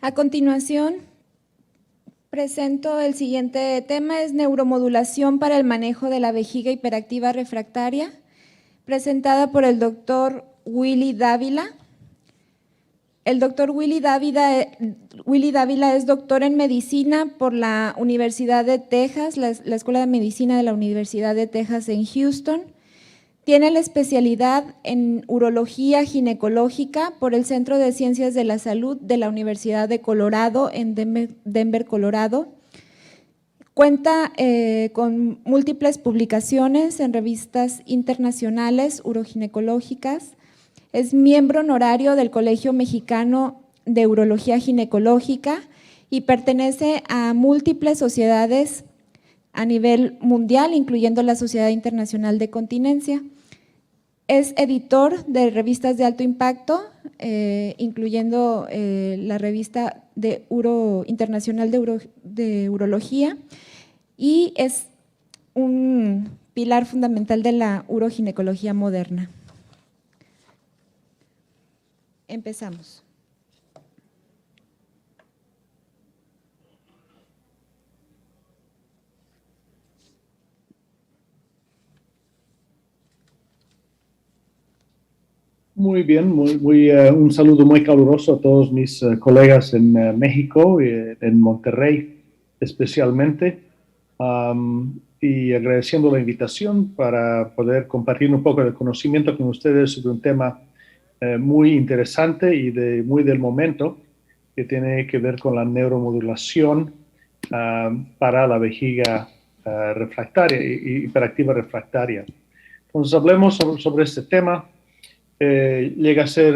A continuación, presento el siguiente tema, es neuromodulación para el manejo de la vejiga hiperactiva refractaria, presentada por el doctor Willy Dávila. El doctor Willy Dávila es doctor en medicina por la Universidad de Texas, la Escuela de Medicina de la Universidad de Texas en Houston. Tiene la especialidad en urología ginecológica por el Centro de Ciencias de la Salud de la Universidad de Colorado en Denver, Colorado. Cuenta con múltiples publicaciones en revistas internacionales uroginecológicas. Es miembro honorario del Colegio Mexicano de Urología Ginecológica y pertenece a múltiples sociedades a nivel mundial, incluyendo la Sociedad Internacional de Continencia. Es editor de revistas de alto impacto, incluyendo la revista de Internacional de Urología, y es un pilar fundamental de la uroginecología moderna. Empezamos. Muy bien, un saludo muy caluroso a todos mis colegas en México, en Monterrey especialmente, y agradeciendo la invitación para poder compartir un poco de conocimiento con ustedes sobre un tema muy interesante y muy del momento, que tiene que ver con la neuromodulación para la vejiga refractaria y hiperactiva refractaria. Entonces hablemos sobre este tema. Llega a ser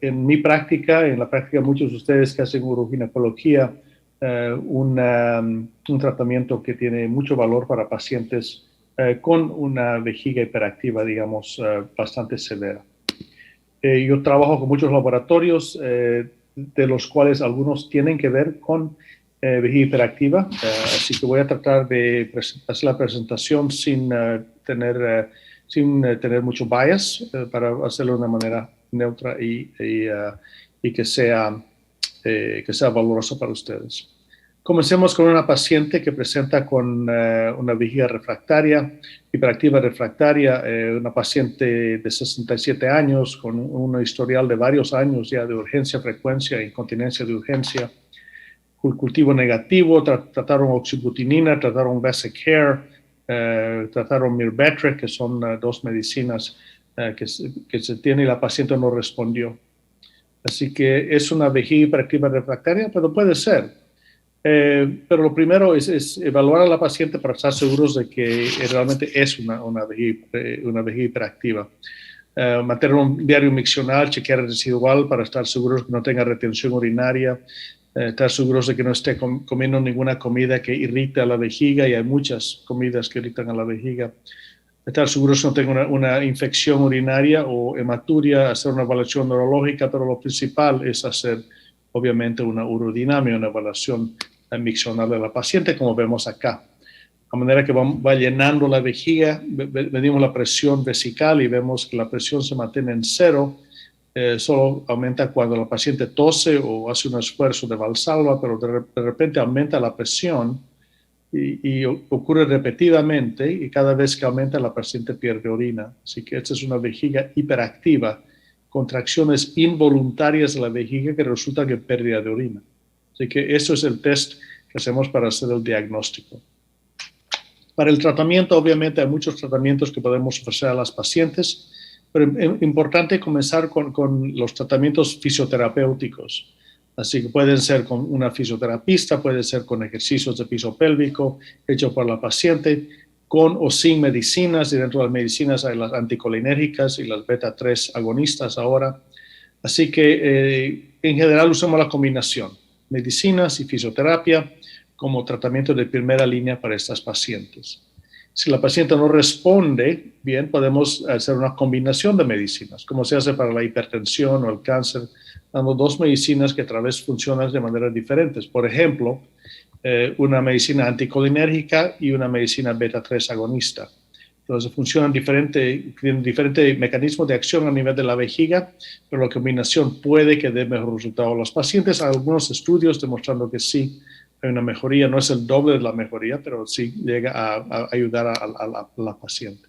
en mi práctica, en la práctica de muchos de ustedes que hacen uroginecología, un tratamiento que tiene mucho valor para pacientes con una vejiga hiperactiva, digamos, bastante severa. Yo trabajo con muchos laboratorios, de los cuales algunos tienen que ver con vejiga hiperactiva, así que voy a tratar de hacer la presentación sin tener mucho bias, para hacerlo de una manera neutra y que sea valoroso para ustedes. Comencemos con una paciente que presenta con una vejiga refractaria, hiperactiva refractaria, una paciente de 67 años con un historial de varios años ya de urgencia, frecuencia, incontinencia de urgencia, cultivo negativo, trataron oxybutinina, trataron Vesicare, trataron Myrbetriq, que son dos medicinas que se tiene y la paciente no respondió. Así que es una vejiga hiperactiva refractaria, pero puede ser. Pero lo primero es evaluar a la paciente para estar seguros de que realmente es una vejiga hiperactiva. Mantener un diario miccional, chequear el residual para estar seguros que no tenga retención urinaria, estar seguros de que no esté comiendo ninguna comida que irrite a la vejiga, y hay muchas comidas que irritan a la vejiga. Estar seguros que no tenga una infección urinaria o hematuria, hacer una evaluación neurológica, pero lo principal es hacer, obviamente, una urodinamia, una evaluación miccional de la paciente, como vemos acá. A manera que va llenando la vejiga, medimos la presión vesical y vemos que la presión se mantiene en cero. Solo aumenta cuando la paciente tose o hace un esfuerzo de Valsalva, pero de repente aumenta la presión y ocurre repetidamente, y cada vez que aumenta la paciente pierde orina. Así que esta es una vejiga hiperactiva, contracciones involuntarias de la vejiga que resultan en pérdida de orina. Así que eso es el test que hacemos para hacer el diagnóstico. Para el tratamiento, obviamente, hay muchos tratamientos que podemos ofrecer a las pacientes, pero es importante comenzar con los tratamientos fisioterapéuticos. Así que pueden ser con una fisioterapista, puede ser con ejercicios de piso pélvico hecho por la paciente, con o sin medicinas, y dentro de las medicinas hay las anticolinérgicas y las beta-3 agonistas ahora. Así que en general usamos la combinación, medicinas y fisioterapia como tratamiento de primera línea para estas pacientes. Si la paciente no responde bien, podemos hacer una combinación de medicinas, como se hace para la hipertensión o el cáncer, dando dos medicinas que a través funcionan de maneras diferentes. Por ejemplo, una medicina anticolinérgica y una medicina beta-3 agonista. Entonces funcionan tienen diferentes mecanismos de acción a nivel de la vejiga, pero la combinación puede que dé mejor resultado a los pacientes. Hay algunos estudios demostrando que sí hay una mejoría, no es el doble de la mejoría, pero sí llega a ayudar a la paciente.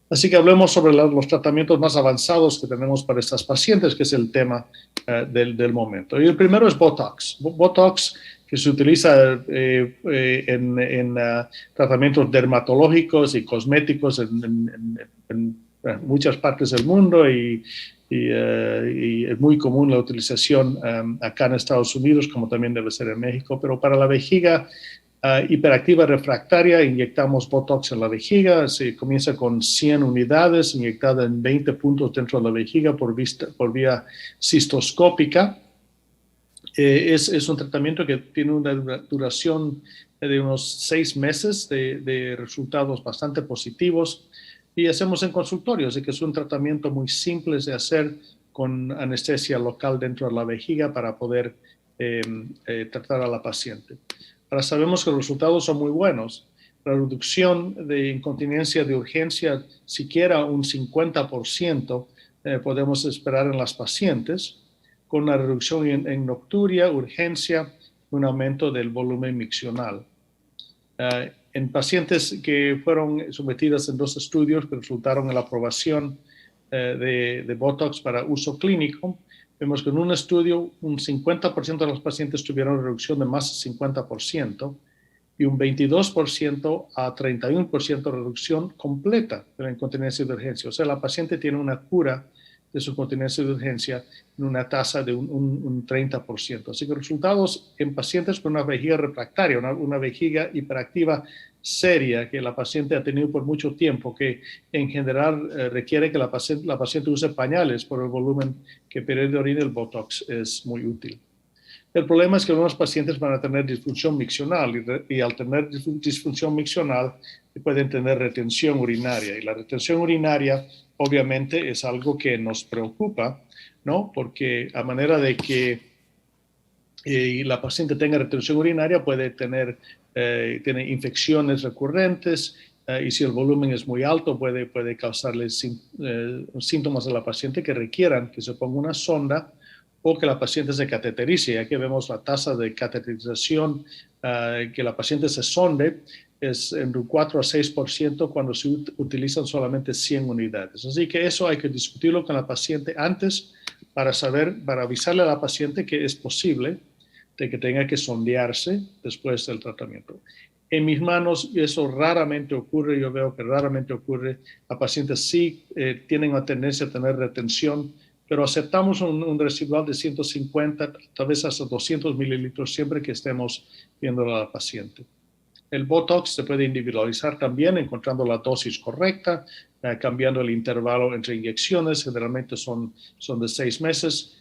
Así que hablemos sobre los tratamientos más avanzados que tenemos para estas pacientes, que es el tema del momento. Y el primero es Botox. Botox, que se utiliza en tratamientos dermatológicos y cosméticos en muchas partes del mundo y es muy común la utilización acá en Estados Unidos, como también debe ser en México, pero para la vejiga hiperactiva refractaria, inyectamos Botox en la vejiga, se comienza con 100 unidades inyectadas en 20 puntos dentro de la vejiga por vía cistoscópica. Es un tratamiento que tiene una duración de unos 6 meses de resultados bastante positivos y hacemos en consultorio, así que es un tratamiento muy simple de hacer con anestesia local dentro de la vejiga para poder tratar a la paciente. Ahora sabemos que los resultados son muy buenos. La reducción de incontinencia de urgencia, siquiera un 50%, podemos esperar en las pacientes, con una reducción en nocturia, urgencia, un aumento del volumen miccional. En pacientes que fueron sometidas en 2 estudios que resultaron en la aprobación de Botox para uso clínico, vemos que en un estudio un 50% de los pacientes tuvieron reducción de más del 50% y un 22% a 31% reducción completa de la incontinencia de urgencia. O sea, la paciente tiene una cura de su incontinencia de urgencia en una tasa de un 30%. Así que resultados en pacientes con una vejiga refractaria, una vejiga hiperactiva seria que la paciente ha tenido por mucho tiempo, que en general requiere que la paciente use pañales por el volumen que pierde de orina, el Botox es muy útil. El problema es que algunos pacientes van a tener disfunción miccional y al tener disfunción miccional pueden tener retención urinaria. Y la retención urinaria obviamente es algo que nos preocupa, ¿no? Porque a manera de que la paciente tenga retención urinaria puede tiene infecciones recurrentes y si el volumen es muy alto puede causarle síntomas a la paciente que requieran que se ponga una sonda o que la paciente se cateterice. Aquí vemos la tasa de cateterización, que la paciente se sonde, es en un 4 a 6% cuando se utilizan solamente 100 unidades. Así que eso hay que discutirlo con la paciente antes para avisarle a la paciente que es posible de que tenga que sondearse después del tratamiento. En mis manos eso raramente ocurre, yo veo que raramente ocurre. Las pacientes sí tienen una tendencia a tener retención, pero aceptamos un residual de 150, tal vez hasta 200 mililitros siempre que estemos viendo a la paciente. El Botox se puede individualizar también encontrando la dosis correcta, cambiando el intervalo entre inyecciones, generalmente son de 6 meses,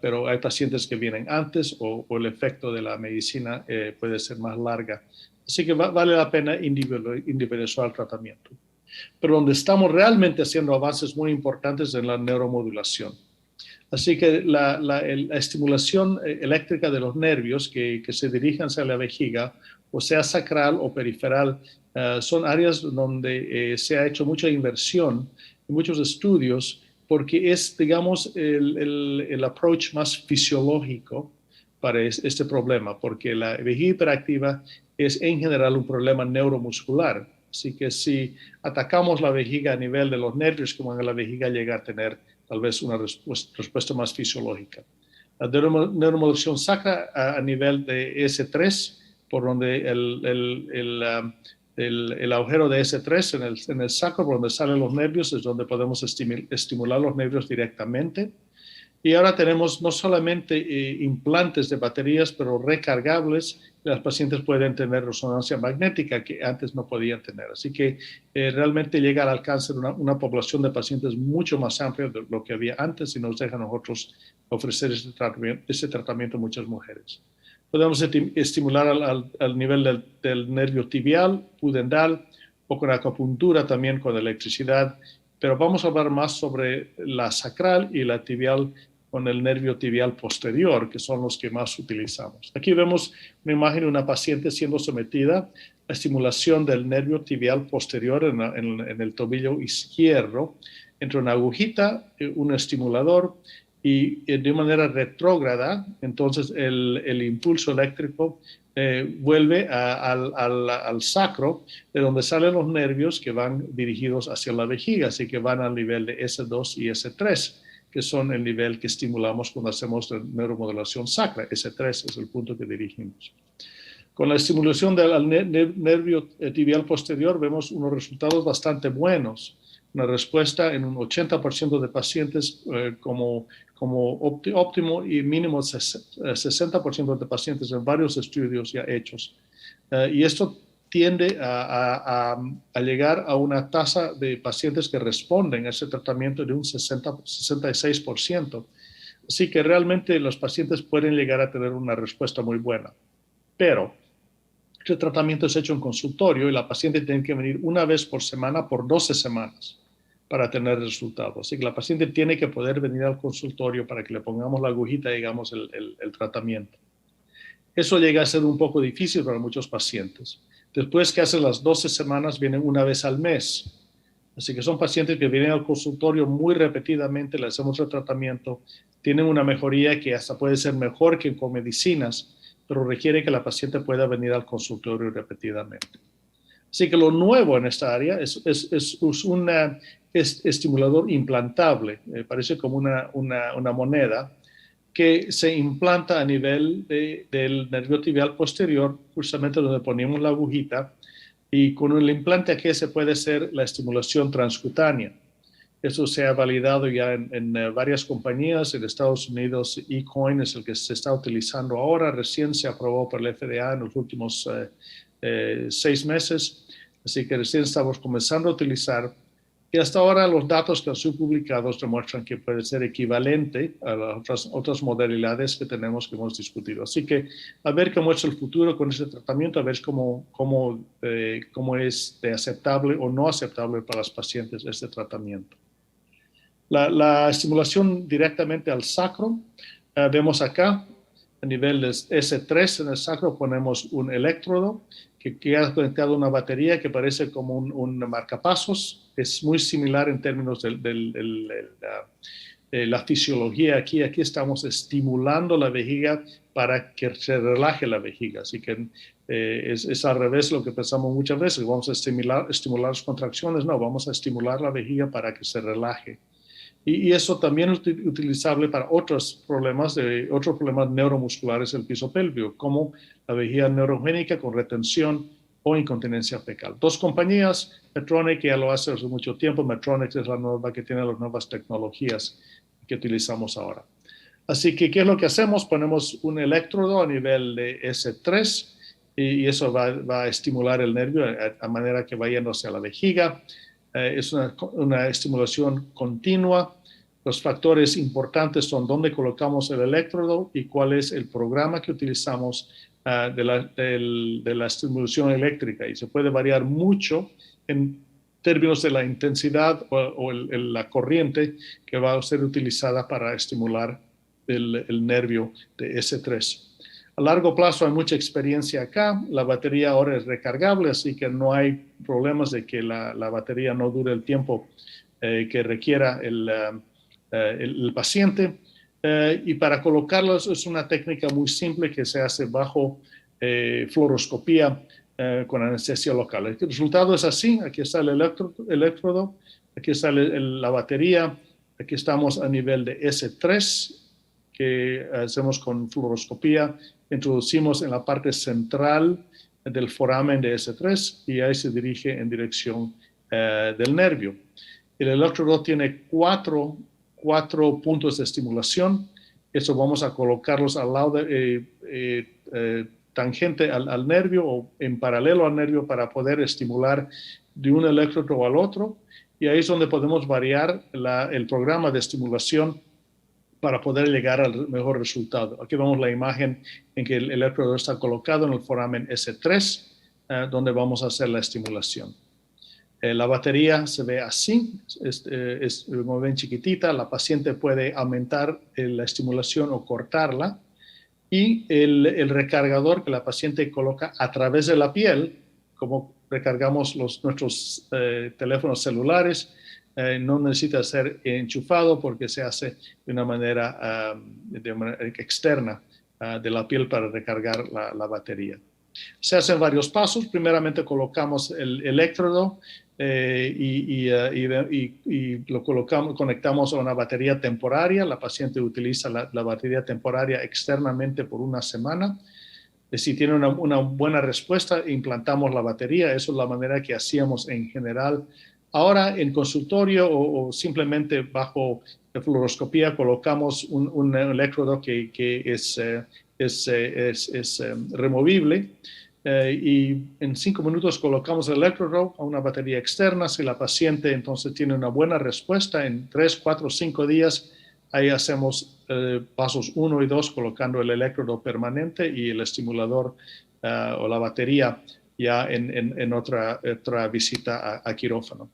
pero hay pacientes que vienen antes o el efecto de la medicina puede ser más larga. Así que vale la pena individualizar el tratamiento. Pero donde estamos realmente haciendo avances muy importantes es en la neuromodulación. Así que la estimulación eléctrica de los nervios que se dirigen hacia la vejiga, o sea sacral o periferal, son áreas donde se ha hecho mucha inversión, muchos estudios, porque es, digamos, el approach más fisiológico para este problema, porque la vejiga hiperactiva es en general un problema neuromuscular. Así que si atacamos la vejiga a nivel de los nervios, como en la vejiga llega a tener tal vez una respuesta más fisiológica. La neuromodulación sacra a nivel de S3, por donde el agujero de S3 en el sacro, por donde salen los nervios, es donde podemos estimular los nervios directamente. Y ahora tenemos no solamente implantes de baterías, pero recargables. Las pacientes pueden tener resonancia magnética que antes no podían tener. Así que realmente llega al alcance de una población de pacientes mucho más amplia de lo que había antes y nos deja a nosotros ofrecer ese tratamiento a muchas mujeres. Podemos estimular al nivel del nervio tibial, pudendal o con acupuntura también con electricidad, pero vamos a hablar más sobre la sacral y la tibial con el nervio tibial posterior, que son los que más utilizamos. Aquí vemos una imagen de una paciente siendo sometida a estimulación del nervio tibial posterior en el tobillo izquierdo, entre una agujita, un estimulador, y de manera retrógrada, entonces el impulso eléctrico vuelve al sacro, de donde salen los nervios que van dirigidos hacia la vejiga, así que van al nivel de S2 y S3, que son el nivel que estimulamos cuando hacemos neuromodulación sacra. S3 es el punto que dirigimos. Con la estimulación del nervio tibial posterior vemos unos resultados bastante buenos. Una respuesta en un 80% de pacientes como óptimo y mínimo 60% de pacientes en varios estudios ya hechos. Y esto tiende a llegar a una tasa de pacientes que responden a ese tratamiento de un 66%. Así que realmente los pacientes pueden llegar a tener una respuesta muy buena. Pero este tratamiento es hecho en consultorio y la paciente tiene que venir una vez por semana por 12 semanas para tener resultados. Así que la paciente tiene que poder venir al consultorio para que le pongamos la agujita y digamos el tratamiento. Eso llega a ser un poco difícil para muchos pacientes. Después que hacen las 12 semanas, vienen una vez al mes. Así que son pacientes que vienen al consultorio muy repetidamente, le hacemos el tratamiento, tienen una mejoría que hasta puede ser mejor que con medicinas, pero requiere que la paciente pueda venir al consultorio repetidamente. Así que lo nuevo en esta área es un estimulador implantable, parece como una moneda, que se implanta a nivel del nervio tibial posterior, justamente donde ponemos la agujita, y con el implante aquí se puede hacer la estimulación transcutánea. Eso se ha validado ya en varias compañías. En Estados Unidos, eCoin es el que se está utilizando ahora. Recién se aprobó por el FDA en los últimos 6 meses. Así que recién estamos comenzando a utilizar. Y hasta ahora los datos que han sido publicados demuestran que puede ser equivalente a las otras modalidades que hemos discutido. Así que a ver cómo es el futuro con este tratamiento, a ver cómo es de aceptable o no aceptable para los pacientes este tratamiento. La estimulación directamente al sacro, vemos acá, a nivel de S3 en el sacro ponemos un electrodo que queda conectado a una batería que parece como un marcapasos. Es muy similar en términos de la fisiología. Aquí estamos estimulando la vejiga para que se relaje la vejiga. Así que es al revés lo que pensamos muchas veces. Vamos a estimular las contracciones. No, vamos a estimular la vejiga para que se relaje. Y eso también es utilizable para otros problemas neuromusculares del piso pélvico, como la vejiga neurogénica con retención o incontinencia fecal. 2 compañías, Medtronic ya lo hace hace mucho tiempo. Medtronic es la nueva que tiene las nuevas tecnologías que utilizamos ahora. Así que, ¿qué es lo que hacemos? Ponemos un electrodo a nivel de S3 y eso va a estimular el nervio a manera que va yendo hacia la vejiga. Es una estimulación continua. Los factores importantes son dónde colocamos el electrodo y cuál es el programa que utilizamos de la estimulación eléctrica. Y se puede variar mucho en términos de la intensidad o la corriente que va a ser utilizada para estimular el nervio de S3. A largo plazo hay mucha experiencia acá. La batería ahora es recargable, así que no hay problemas de que la batería no dure el tiempo que requiera el paciente. Y para colocarlos es una técnica muy simple que se hace bajo fluoroscopía con anestesia local. El resultado es así. Aquí está el electrodo, aquí está la batería, aquí estamos a nivel de S3, que hacemos con fluoroscopía. Introducimos en la parte central del foramen de S3 y ahí se dirige en dirección del nervio. El electrodo tiene cuatro puntos de estimulación. Eso vamos a colocarlos al lado tangente al nervio o en paralelo al nervio para poder estimular de un electrodo al otro. Y ahí es donde podemos variar el programa de estimulación para poder llegar al mejor resultado. Aquí vemos la imagen en que el electrodo está colocado en el foramen S3, donde vamos a hacer la estimulación. La batería se ve así, es muy bien chiquitita, la paciente puede aumentar la estimulación o cortarla, y el recargador que la paciente coloca a través de la piel, como recargamos nuestros teléfonos celulares, no necesita ser enchufado porque se hace de una manera externa de la piel para recargar la batería. Se hacen varios pasos. Primeramente colocamos el electrodo y lo conectamos a una batería temporaria. La paciente utiliza la batería temporaria externamente por una semana. Si tiene una buena respuesta, implantamos la batería. Eso es la manera que hacíamos en general. Ahora en consultorio o simplemente bajo fluoroscopía colocamos un electrodo que es removible. Y en 5 minutos colocamos el electrodo a una batería externa. Si la paciente entonces tiene una buena respuesta, en 3, 4, 5 días, ahí hacemos pasos 1 y 2 colocando el electrodo permanente y el estimulador o la batería ya en otra visita a quirófano.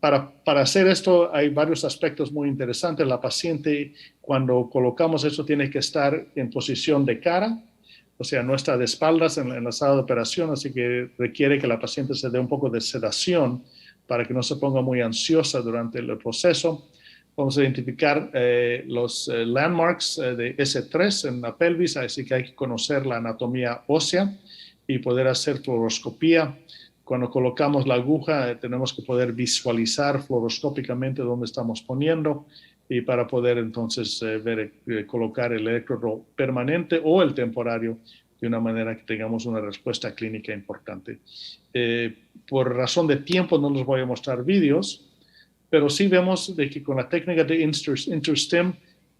Para hacer esto hay varios aspectos muy interesantes. La paciente, cuando colocamos eso, tiene que estar en posición de cara, o sea, no está de espaldas en la sala de operación, así que requiere que la paciente se dé un poco de sedación para que no se ponga muy ansiosa durante el proceso. Vamos a identificar los landmarks de S3 en la pelvis, así que hay que conocer la anatomía ósea y poder hacer fluoroscopía. Cuando colocamos la aguja, tenemos que poder visualizar fluoroscópicamente dónde estamos poniendo y para poder entonces colocar el electrodo permanente o el temporario de una manera que tengamos una respuesta clínica importante. Por razón de tiempo no les voy a mostrar vídeos, pero sí vemos de que con la técnica de InterStim,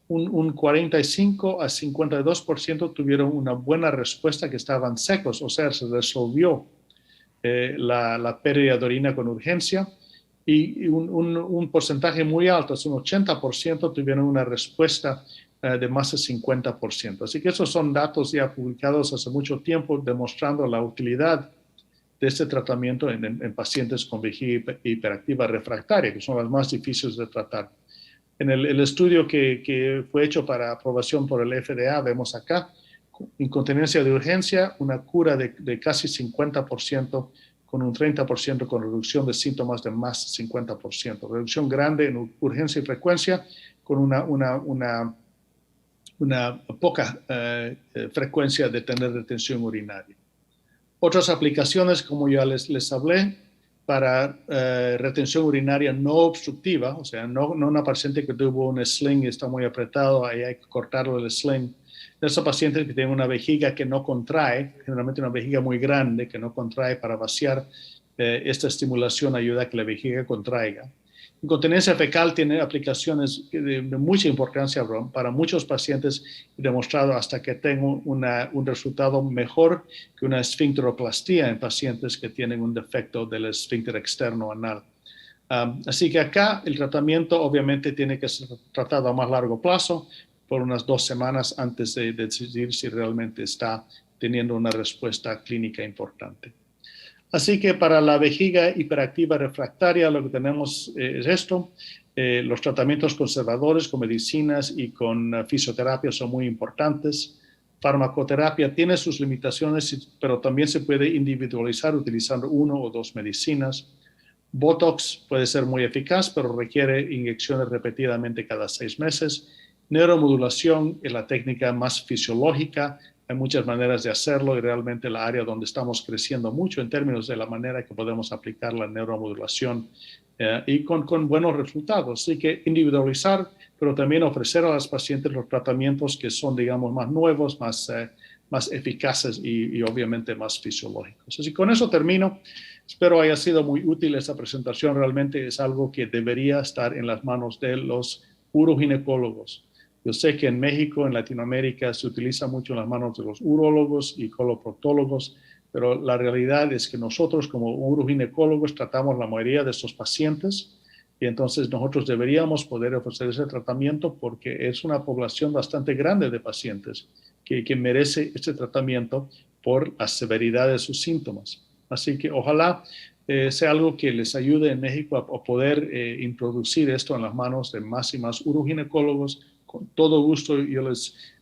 un 45 a 52% tuvieron una buena respuesta, que estaban secos, o sea, se resolvió la pérdida de orina con urgencia, y un porcentaje muy alto, es un 80%, tuvieron una respuesta de más de 50%. Así que esos son datos ya publicados hace mucho tiempo demostrando la utilidad de este tratamiento en pacientes con vejiga hiperactiva refractaria, que son las más difíciles de tratar. En el estudio que fue hecho para aprobación por el FDA, vemos acá incontinencia de urgencia, una cura de casi 50%, con un 30% con reducción de síntomas de más 50%. Reducción grande en urgencia y frecuencia, con una poca frecuencia de tener retención urinaria. Otras aplicaciones, como ya les hablé, para retención urinaria no obstructiva, o sea, no una paciente que tuvo un sling y está muy apretado, ahí hay que cortarlo el sling. Esos pacientes que tienen una vejiga que no contrae, generalmente una vejiga muy grande que no contrae para vaciar, esta estimulación ayuda a que la vejiga contraiga. Incontinencia fecal tiene aplicaciones de mucha importancia para muchos pacientes, demostrado hasta que tengo un resultado mejor que una esfincteroplastía en pacientes que tienen un defecto del esfínter externo anal. Así que acá el tratamiento obviamente tiene que ser tratado a más largo plazo, por unas 2 semanas antes de decidir si realmente está teniendo una respuesta clínica importante. Así que para la vejiga hiperactiva refractaria lo que tenemos es esto. Los tratamientos conservadores con medicinas y con fisioterapia son muy importantes. Farmacoterapia tiene sus limitaciones, pero también se puede individualizar utilizando 1 o 2 medicinas. Botox puede ser muy eficaz, pero requiere inyecciones repetidamente cada 6 meses. Neuromodulación es la técnica más fisiológica. Hay muchas maneras de hacerlo y realmente la área donde estamos creciendo mucho en términos de la manera que podemos aplicar la neuromodulación y con buenos resultados. Así que individualizar, pero también ofrecer a las pacientes los tratamientos que son, digamos, más nuevos, más eficaces y obviamente más fisiológicos. Así que con eso termino. Espero haya sido muy útil esta presentación. Realmente es algo que debería estar en las manos de los uroginecólogos. Yo sé que en México, en Latinoamérica, se utiliza mucho en las manos de los urólogos y coloproctólogos, pero la realidad es que nosotros como uroginecólogos tratamos la mayoría de estos pacientes y entonces nosotros deberíamos poder ofrecer ese tratamiento porque es una población bastante grande de pacientes que merece este tratamiento por la severidad de sus síntomas. Así que ojalá sea algo que les ayude en México a poder introducir esto en las manos de más y más uroginecólogos. Con todo gusto yo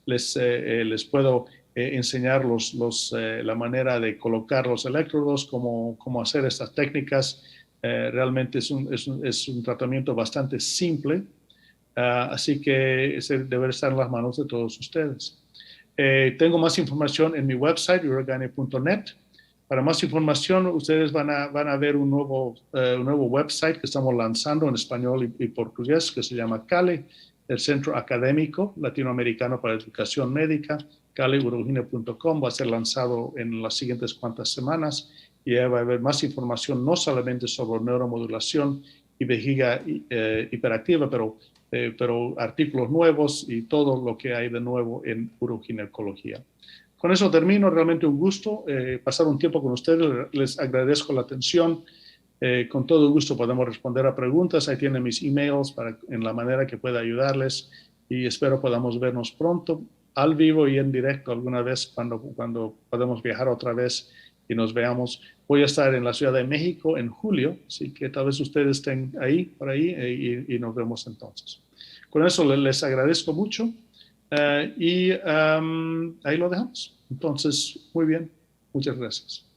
les puedo enseñar la manera de colocar los electrodos, cómo hacer estas técnicas. Realmente es un tratamiento bastante simple, así que debe estar en las manos de todos ustedes. Tengo más información en mi website, urogane.net. Para más información, ustedes van a ver un nuevo website que estamos lanzando en español y portugués, que se llama CALE, el Centro Académico Latinoamericano para Educación Médica. caleurogine.com va a ser lanzado en las siguientes cuantas semanas y va a haber más información no solamente sobre neuromodulación y vejiga hiperactiva, pero artículos nuevos y todo lo que hay de nuevo en uroginecología. Con eso termino, realmente un gusto pasar un tiempo con ustedes, les agradezco la atención, con todo gusto podemos responder a preguntas, ahí tienen mis emails en la manera que pueda ayudarles y espero podamos vernos pronto, al vivo y en directo alguna vez cuando podamos viajar otra vez y nos veamos. Voy a estar en la Ciudad de México en julio, así que tal vez ustedes estén por ahí y nos vemos entonces. Con eso les agradezco mucho. Ahí lo dejamos. Entonces, muy bien. Muchas gracias.